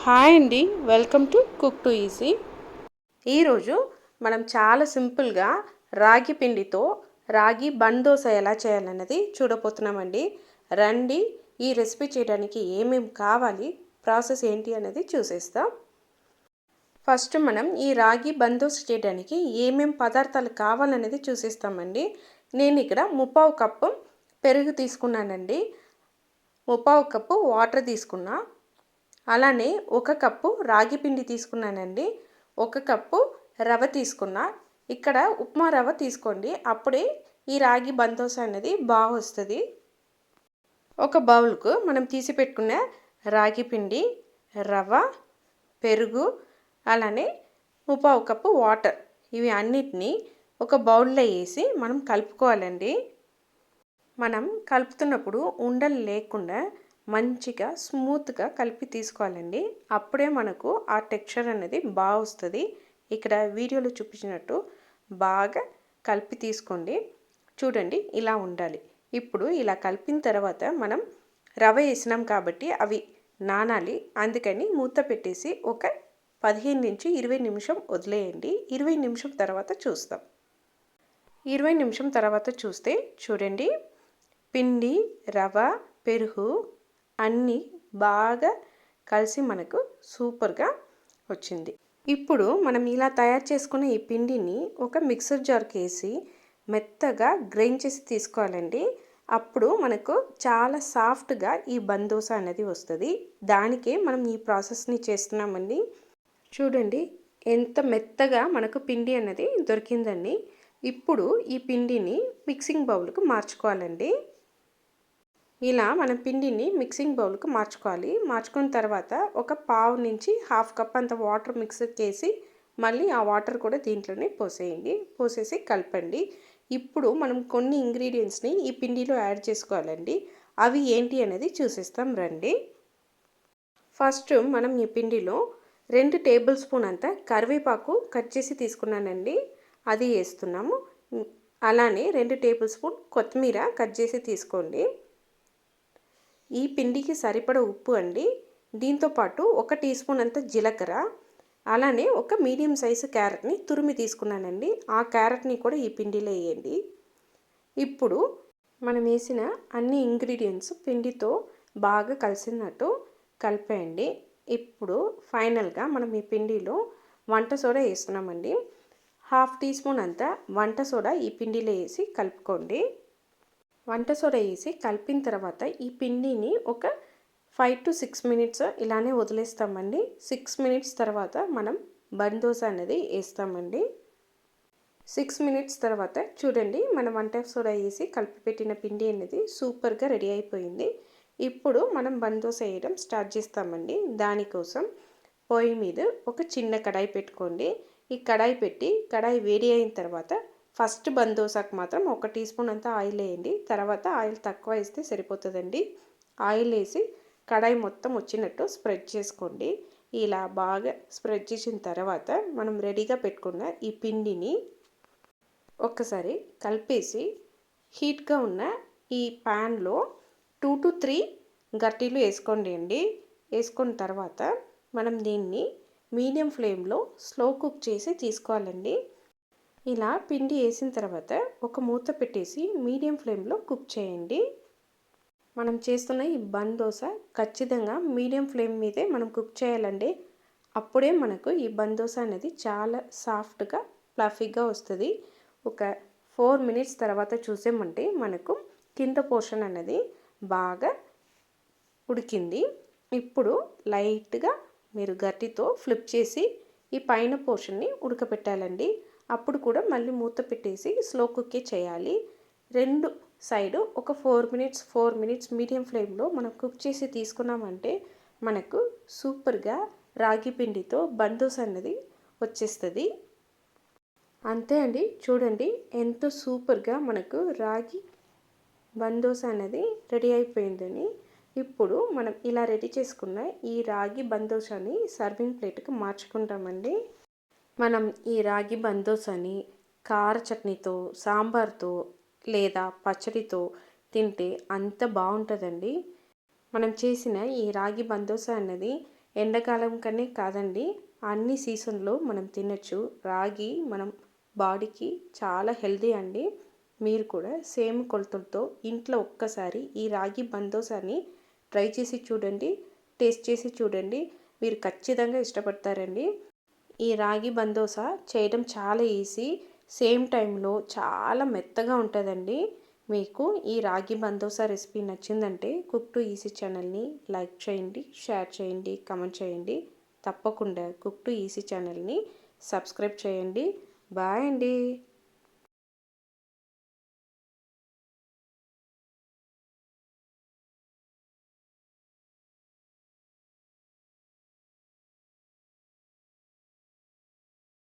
Hi అండి, welcome to cook to easy. ఈరోజు మనం చాలా సింపుల్గా రాగి పిండితో రాగి బన్ దోశ ఎలా చేయాలన్నది చూడబోతున్నామండి. రండి, ఈ రెసిపీ చేయడానికి ఏమేమి కావాలి, ప్రాసెస్ ఏంటి అనేది చూసేస్తాం. ఫస్ట్ మనం ఈ రాగి బన్ దోశ చేయడానికి ఏమేమి పదార్థాలు కావాలనేది చూసేస్తామండి. నేను ఇక్కడ 3/4 కప్పు పెరుగు తీసుకున్నానండి, 3/4 కప్పు వాటర్ తీసుకున్నా. అలానే 1 కప్పు రాగి పిండి తీసుకున్నానండి, 1 కప్పు రవ్వ తీసుకున్నా. ఇక్కడ ఉప్మా రవ్వ తీసుకోండి, అప్పుడే ఈ రాగి బన్ దోశ అనేది బాగా వస్తుంది. ఒక బౌల్కు మనం తీసి పెట్టుకున్న రాగి పిండి, రవ్వ, పెరుగు, అలానే 3/4 కప్పు వాటర్, ఇవి అన్నిటినీ ఒక బౌల్లో వేసి మనం కలుపుకోవాలండి. మనం కలుపుతున్నప్పుడు ఉండలు లేకుండా మంచిగా స్మూత్గా కలిపి తీసుకోవాలండి. అప్పుడే మనకు ఆ టెక్స్చర్ అనేది బాగా వస్తుంది. ఇక్కడ వీడియోలో చూపించినట్టు బాగా కలిపి తీసుకోండి. చూడండి, ఇలా ఉండాలి. ఇప్పుడు ఇలా కలిపిన తర్వాత మనం రవ్వ వేసినాం కాబట్టి అవి నానాలి. అందుకని మూత పెట్టేసి ఒక 15 నుంచి 20 నిమిషం వదిలేయండి. 20 నిమిషం తర్వాత చూస్తాం. 20 నిమిషం తర్వాత చూస్తే చూడండి, పిండి, రవ్వ, పెరుగు అన్నీ బాగా కలిసి మనకు సూపర్గా వచ్చింది. ఇప్పుడు మనం ఇలా తయారు చేసుకున్న ఈ పిండిని ఒక మిక్సర్ జార్కి వేసి మెత్తగా గ్రైండ్ చేసి తీసుకోవాలండి. అప్పుడు మనకు చాలా సాఫ్ట్గా ఈ బన్ దోశ అనేది వస్తుంది. దానికే మనం ఈ ప్రాసెస్ని చేస్తున్నామండి. చూడండి, ఎంత మెత్తగా మనకు పిండి అనేది దొరికిందండి. ఇప్పుడు ఈ పిండిని మిక్సింగ్ బౌల్కి మార్చుకోవాలండి. ఇలా మనం పిండిని మిక్సింగ్ బౌల్కి మార్చుకున్న తర్వాత ఒక పావు నుంచి 1/2 కప్ అంత వాటర్ మిక్సర్కి వేసి మళ్ళీ ఆ వాటర్ కూడా దీంట్లోనే పోసేసి కలపండి. ఇప్పుడు మనం కొన్ని ఇంగ్రీడియంట్స్ని ఈ పిండిలో యాడ్ చేసుకోవాలండి. అవి ఏంటి అనేది చూసేస్తాం రండి. ఫస్ట్ మనం ఈ పిండిలో 2 టేబుల్ స్పూన్ అంత కరివేపాకు కట్ చేసి తీసుకున్నానండి, అది వేస్తున్నాము. అలానే 2 టేబుల్ స్పూన్ కొత్తిమీర కట్ చేసి తీసుకోండి. ఈ పిండికి సరిపడ ఉప్పు అండి. దీంతోపాటు 1 టీ స్పూన్ అంత జీలకర్ర, అలానే ఒక మీడియం సైజు క్యారెట్ని తురిమి తీసుకున్నానండి. ఆ క్యారెట్ని కూడా ఈ పిండిలో వేయండి. ఇప్పుడు మనం వేసిన అన్ని ఇంగ్రీడియంట్స్ పిండితో బాగా కలిసినట్టు కలిపేయండి. ఇప్పుడు ఫైనల్గా మనం ఈ పిండిలో వంట సోడా వేస్తున్నామండి. 1/2 టీ స్పూన్ అంత వంట సోడా ఈ పిండిలో వేసి కలుపుకోండి. వంట సోడా వేసి కలిపిన తర్వాత ఈ పిండిని ఒక 5 to 6 మినిట్స్ ఇలానే వదిలేస్తామండి. 6 మినిట్స్ తర్వాత మనం బన్ దోశ అనేది వేస్తామండి. 6 మినిట్స్ తర్వాత చూడండి, మన వంట సోడా వేసి కలిపి పెట్టిన పిండి అనేది సూపర్గా రెడీ అయిపోయింది. ఇప్పుడు మనం బన్ దోశ వేయడం స్టార్ట్ చేస్తామండి. దానికోసం పొయ్యి మీద ఒక చిన్న కడాయి పెట్టుకోండి. ఈ కడాయి పెట్టి కడాయి వేడి అయిన తర్వాత ఫస్ట్ బన్ దోశకు మాత్రం 1 టీ స్పూన్ అంతా ఆయిల్ వేయండి. తర్వాత ఆయిల్ తక్కువ వేస్తే సరిపోతుందండి. ఆయిల్ వేసి కడాయి మొత్తం వచ్చినట్టు స్ప్రెడ్ చేసుకోండి. ఇలా బాగా స్ప్రెడ్ చేసిన తర్వాత మనం రెడీగా పెట్టుకున్న ఈ పిండిని ఒక్కసారి కలిపేసి హీట్గా ఉన్న ఈ ప్యాన్లో 2 to 3 గరిటెలు వేసుకోండి అండి. వేసుకున్న తర్వాత మనం దీన్ని మీడియం ఫ్లేమ్లో స్లో కుక్ చేసి తీసుకోవాలండి. ఇలా పిండి వేసిన తర్వాత ఒక మూత పెట్టేసి మీడియం ఫ్లేమ్లో కుక్ చేయండి. మనం చేస్తున్న ఈ బన్ దోశ ఖచ్చితంగా మీడియం ఫ్లేమ్ మీదే మనం కుక్ చేయాలండి. అప్పుడే మనకు ఈ బన్ దోశ అనేది చాలా సాఫ్ట్గా ఫ్లఫీగా వస్తుంది. ఒక 4 మినిట్స్ తర్వాత చూసామంటే మనకు కింద పోర్షన్ అనేది బాగా ఉడికింది. ఇప్పుడు లైట్గా మీరు గట్టితో ఫ్లిప్ చేసి ఈ పైన పోర్షన్ని ఉడకపెట్టాలండి. అప్పుడు కూడా మళ్ళీ మూత పెట్టేసి స్లో కుక్కే చేయాలి. 2 సైడు ఒక 4 మినిట్స్ మీడియం ఫ్లేమ్లో మనం కుక్ చేసి తీసుకున్నామంటే మనకు సూపర్గా రాగి పిండితో బన్ దోశ అన్నది వచ్చేస్తుంది. అంతే అండి, చూడండి ఎంతో సూపర్గా మనకు రాగి బన్ దోశ అనేది రెడీ అయిపోయిందని. ఇప్పుడు మనం ఇలా రెడీ చేసుకున్న ఈ రాగి బన్ దోశని సర్వింగ్ ప్లేట్కి మార్చుకుంటామండి. మనం ఈ రాగి బన్ దోశని కార చట్నీతో, సాంబార్తో లేదా పచ్చడితో తింటే అంత బాగుంటుందండి. మనం చేసిన ఈ రాగి బన్ దోశ అన్నది ఎండాకాలం కనే కాదండి, అన్ని సీజన్లో మనం తినచ్చు. రాగి మనం బాడీకి చాలా హెల్తీ అండి. మీరు కూడా సేమ్ కొలతలతో ఇంట్లో ఒక్కసారి ఈ రాగి బందోసాని ట్రై చేసి చూడండి, టేస్ట్ చేసి చూడండి. మీరు ఖచ్చితంగా ఇష్టపడతారండి. ఈ రాగి బందోసా చేయడం చాలా ఈజీ, సేమ్ టైంలో చాలా మెత్తగా ఉంటుందండి. మీకు ఈ రాగి బందోసా రెసిపీ నచ్చిందంటే కుక్ టు ఈజీ ఛానల్ని లైక్ చేయండి, షేర్ చేయండి, కామెంట్ చేయండి. తప్పకుండా కుక్ టు ఈజీ ఛానల్ని సబ్స్క్రైబ్ చేయండి. బాయ్ అండి.